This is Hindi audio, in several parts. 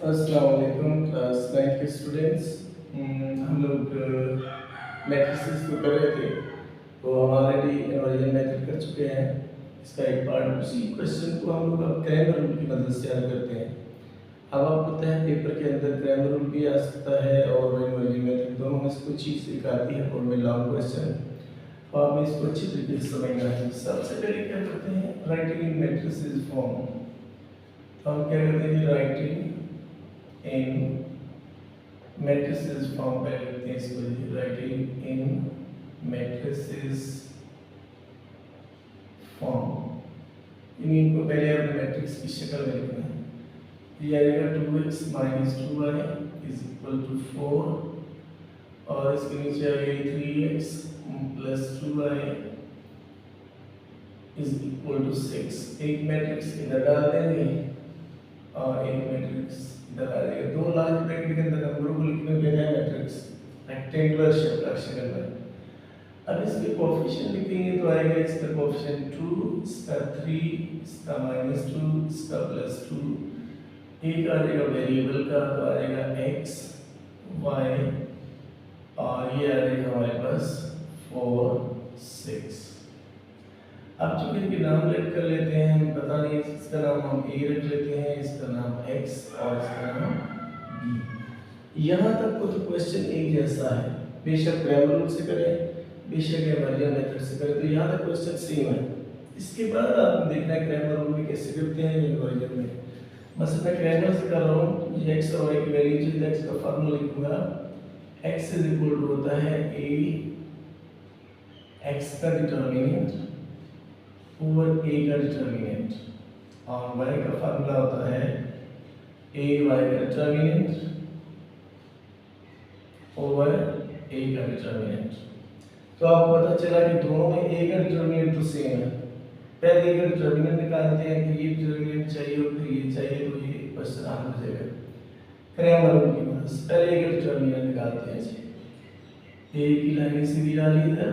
अस्सलाम वालेकुम क्लास 9 के स्टूडेंट्स। हम लोग मैट्रिसेस को कर रहे थे, तो हम ऑलरेडी इन्वर्जन मेथड कर चुके हैं। इसका एक पार्ट, उसी क्वेश्चन को हम लोग अब क्रैमर रूल की मदद से हल करते हैं। अब आपको पता है पेपर के अंदर क्रैमर रूल भी आ सकता है और इन्वर्जन मेथड, दोनों में से कुछ चीज़ एक आती है और में लॉन्ग क्वेश्चन, तो आपने इसको अच्छी तरीके से समझना है। सबसे पहले क्या करते हैं, राइटिंग इन मैट्रिसेस फॉर्म। तो हम क्या करते हैं, राइटिंग इन matrices फॉर्म पे लिखते हैं इसको, राइटिंग इन मैट्रिसेस फॉर्म। इनको पहले आपने मैट्रिक्स की शक्ल में लिखना है। ये आएगा 2x minus 2y is equal to 4 और इसके नीचे आ गया 3x plus 2y is equal to 6। एक मैट्रिक्स इधर डाल देंगे और एक मैट्रिक्स इधर आ जाएगा। दो लार्ज ब्रैकेट के अंदर नंबरों को लिखने के लिए मैट्रिक्स रेक्टेंगुलर शेप का शक्ल में। अब इसके कोएफिशिएंट लिखेंगे तो आएगा इसका कोएफिशिएंट 2, इसका 3, इसका -2, इसका +2। एक आ जाएगा वेरिएबल का, तो आ जाएगा x y और ये आ जाएगा हमारे पास 4 6। अब चूंकि इनके नाम लेट कर लेते हैं, हम पता नहीं इसका नाम हम a रख लेते हैं, इसका नाम x और इसका नाम b। यहाँ तक को तो क्वेश्चन एक जैसा है, बेशक क्रैमर रूल से करें बेशक इन्वर्जन मेथड से करें, तो यहाँ तक क्वेश्चन सेम है। इसके बाद आप देखना है क्रैमर रूल में कैसे करते हैं इन्वर्जन में। मतलब मैं क्रैमर से कर रहा हूँ, ये x और y की वैल्यू जो x का फार्मूला लिखूंगा, x इज इक्वल टू होता है a x का डिटर्मिनेंट ओवर a का डिटर्मिनेंट और y का फार्मूला होता है a y का डिटर्मिनेंट ओवर a का डिटर्मिनेंट। तो आपको पता चला कि दोनों में a का डिटर्मिनेंट तो सेम है। पहले a का डिटर्मिनेंट निकालते हैं, फिर ये डिटर्मिनेंट चाहिए और फिर ये चाहिए, तो ये क्वेश्चन आना हो जाएगा। क्रैमर रूल की मदद से पहले a का डिटर्मिनेंट निकालते हैं जी। a की लाइन सीधी डाली इधर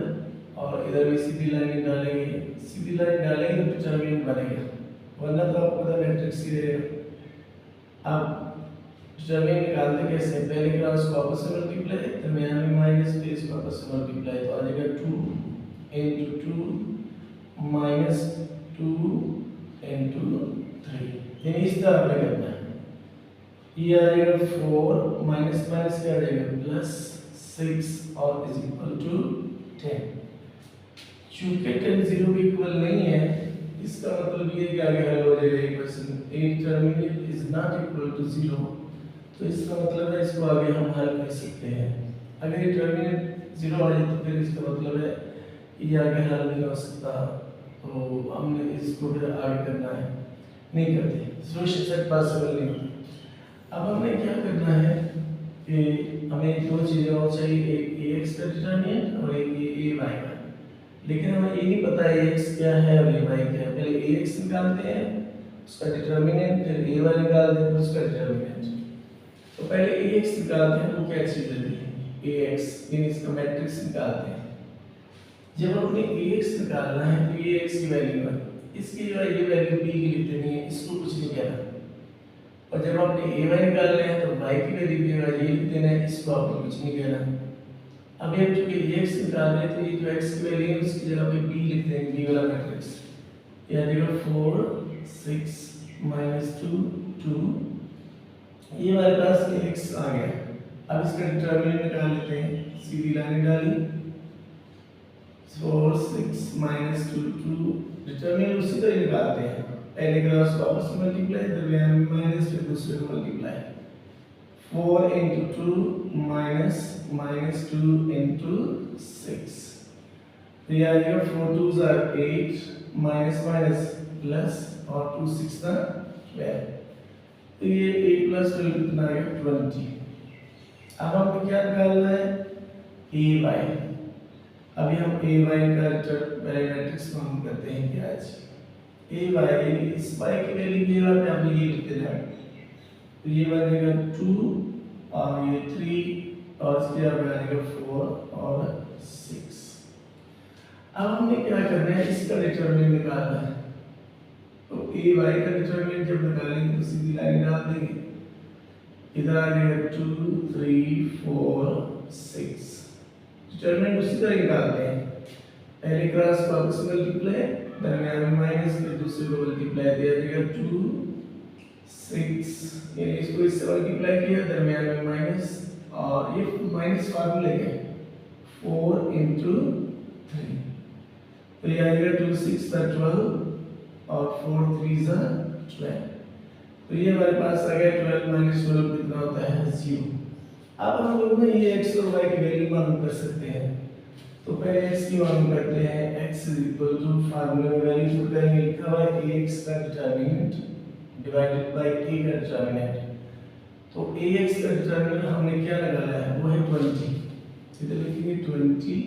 और इधर भी सीधी लाइन डालेंगे, सीधी लाइन डालेंगे तो डिटर्मिनेंट बनेगा, वरना तो आपको पता मैट्रिक्स ही रहेगा। अब डिटर्मिनेंट निकालते कैसे, पहले क्रॉस को आपस में मल्टीप्लाई, तो मैं यहाँ में माइनस पे इसको आपस में मल्टीप्लाई, तो आ जाएगा 2 into 2 minus 2 into 3। यानी इस तरह आपने करना है। ये आ जाएगा 4 माइनस माइनस क्या आ जाएगा प्लस 6 और इज इक्वल टू 10। चूंकि 10 0 के इक्वल नहीं है, इसका मतलब ये कि आगे हल हो जाएगा ये question. a determinant is not equal to 0, तो इसका मतलब है इसको आगे हम हल कर सकते हैं। अगर डिटर्मिनेंट 0 आ जाए तो फिर इसका मतलब है ये आगे हल नहीं हो सकता, तो हमने इसको फिर आगे करना है, नहीं करते, सोल्यूशन सेट पॉसिबल नहीं होता। अब हमें क्या करना है कि हमें दो चीज़ें और चाहिए, एक ax का डिटर्मिनेंट और एक ये ay का। लेकिन हमें ये नहीं पता ax क्या है और ay क्या है। पहले ax निकालते हैं, उसका डिटर्मिनेंट, फिर ay निकालते हैं, फिर उसका डिटर्मिनेंट। तो पहले ax निकालते हैं, तो क्या चीज़ है ax, यानी इसका मैट्रिक्स निकालते हैं। जब हमने ax निकालना है तो ये x की वैल्यू है, इसकी जो है ये वैल्यू b की लिख देनी है, इसको कुछ नहीं कहना। और जब आपने ay निकालना है तो y की वैल्यू भी ये लिख देना है, इसको आपको कुछ नहीं कहना। अब हम चूंकि ax निकाल रहे हैं तो ये जो x की वैल्यू है उसकी जगह पे b लिख देंगे, b वाला मैट्रिक्स। ये आ जाएगा 4 6 -2 2, ये हमारे पास x आ गया। अब इसका डिटर्मिनेंट निकाल लेते हैं, सीधी लाइन डाली 4 6 -2 2, डिटर्मिनेंट उसी तरह निकालते हैं, पहले क्रॉस को आपस में मल्टीप्लाई, दरमियान में माइनस, फिर दूसरे को मल्टीप्लाई। 4 into 2 minus -2 into 6, तो ये आ जाएगा 4 2s are 8 minus minus plus और 2 6 का 12, तो ये 8 plus 12 कितना आ गया 20। अब हमको क्या निकालना है ay। अभी हम ay का मैट्रिक्स को हम करते हैं क्या आज, ay इस y की वैल्यू की जगह पे हम ये लिख देना है, तो ये बनेगा 2 और ये 3 और इसके आगे आएगा 4 और 6। अब हमने क्या करना है, इसका डिटरमिनेंट निकालना है। तो ए वाई का डिटरमिनेंट जब निकालेंगे तो सीधी लाइन डाल देंगे, इधर आ जाएगा 2 3 4 6। डिटरमिनेंट उसी तरह निकालते हैं, पहले क्रॉस को आपस में मल्टीप्लाई, दरमियान में माइनस, फिर दूसरे को मल्टीप्लाई, दिया जाएगा 2 6, यानी इसको इससे मल्टीप्लाई किया, दरमियान में माइनस, और ये माइनस फार्मूले के 4 into 3, तो ये आएगा 2 6 12 और 4 3 12, तो ये हमारे पास आ गया 12 माइनस 12 कितना होता है 0। अब हम लोग ना ये x और y की वैल्यू मालूम कर सकते हैं, तो पहले x की मालूम करते हैं, x फार्मूले में वैल्यू पुट करेंगे, लिखा हुआ है कि x का डिटरमिनेंट डिवाइडेड बाय a का डिटरमिनेंट, तो ax का डिटरमिनेंट हमने क्या लगाया है, वो है 20, इधर लिखेंगे 20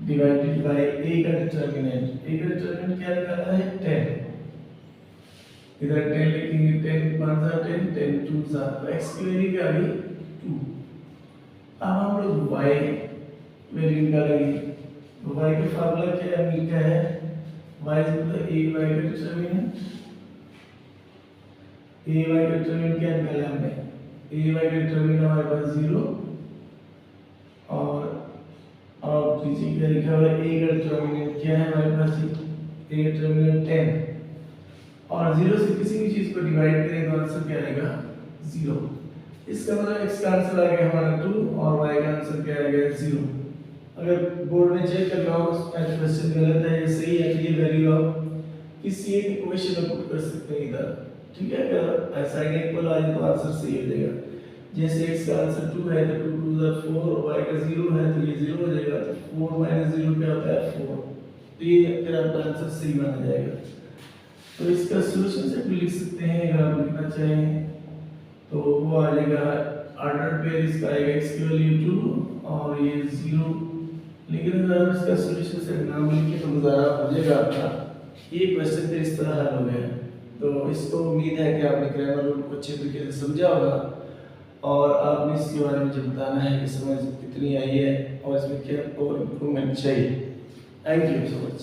डिवाइडेड बाय a का डिटरमिनेंट, a का डिटरमिनेंट क्या निकाला है 10, इधर 10 लिखेंगे, 10 5 10 10 2 तो x की वैल्यू क्या आ गई 2। अब हम लोग y वैल्यू निकालेंगे, तो y का फार्मूला क्या है, लिखा है y मतलब a y का डिटरमिनेंट, a y का डिटरमिनेंट क्या निकाला हमने, a y का डिटरमिनेंट हमारे पास 0, और पीछे क्या लिखा हुआ है, a का डिटरमिनेंट क्या है हमारे पास, a का डिटरमिनेंट 10, और 0 से किसी भी चीज को डिवाइड करें तो आंसर क्या आएगा 0। इसका मतलब x का आंसर आ गया हमारा 2 और y का आंसर क्या आ गया 0। अगर बोर्ड में चेक करना हो क्वेश्चन गलत है या सही है, तो ये वैल्यू आप किसी एक इक्वेशन में पुट कर सकते हैं इधर, ठीक है। अगर ऐसा इक्वल आ जाए तो आंसर सही हो जाएगा, जैसे x का आंसर 2 है तो 2 2 4, y का 0 है तो ये 0 हो जाएगा, तो 4 - 0 क्या होता है 4, तो ये फिर आपका आंसर सही माना जाएगा। तो इसका सॉल्यूशन से भी लिख सकते हैं, अगर आप लिखना चाहें तो वो आ जाएगा ऑर्डर पेयर, इसका आएगा x की वैल्यू 2 और ये 0, लेकिन अगर हम इसका सॉल्यूशन से नाम लिखें तो गुजारा हो जाएगा आपका, ये क्वेश्चन फिर इस तरह हल हो गया। तो इसको उम्मीद है कि आपने ग्रामर रूल को अच्छे तरीके से समझा होगा, और आपने इसके बारे में जो बताना है कि समझ कितनी आई है और इसमें क्या और इम्प्रूवमेंट चाहिए। Thank you so much.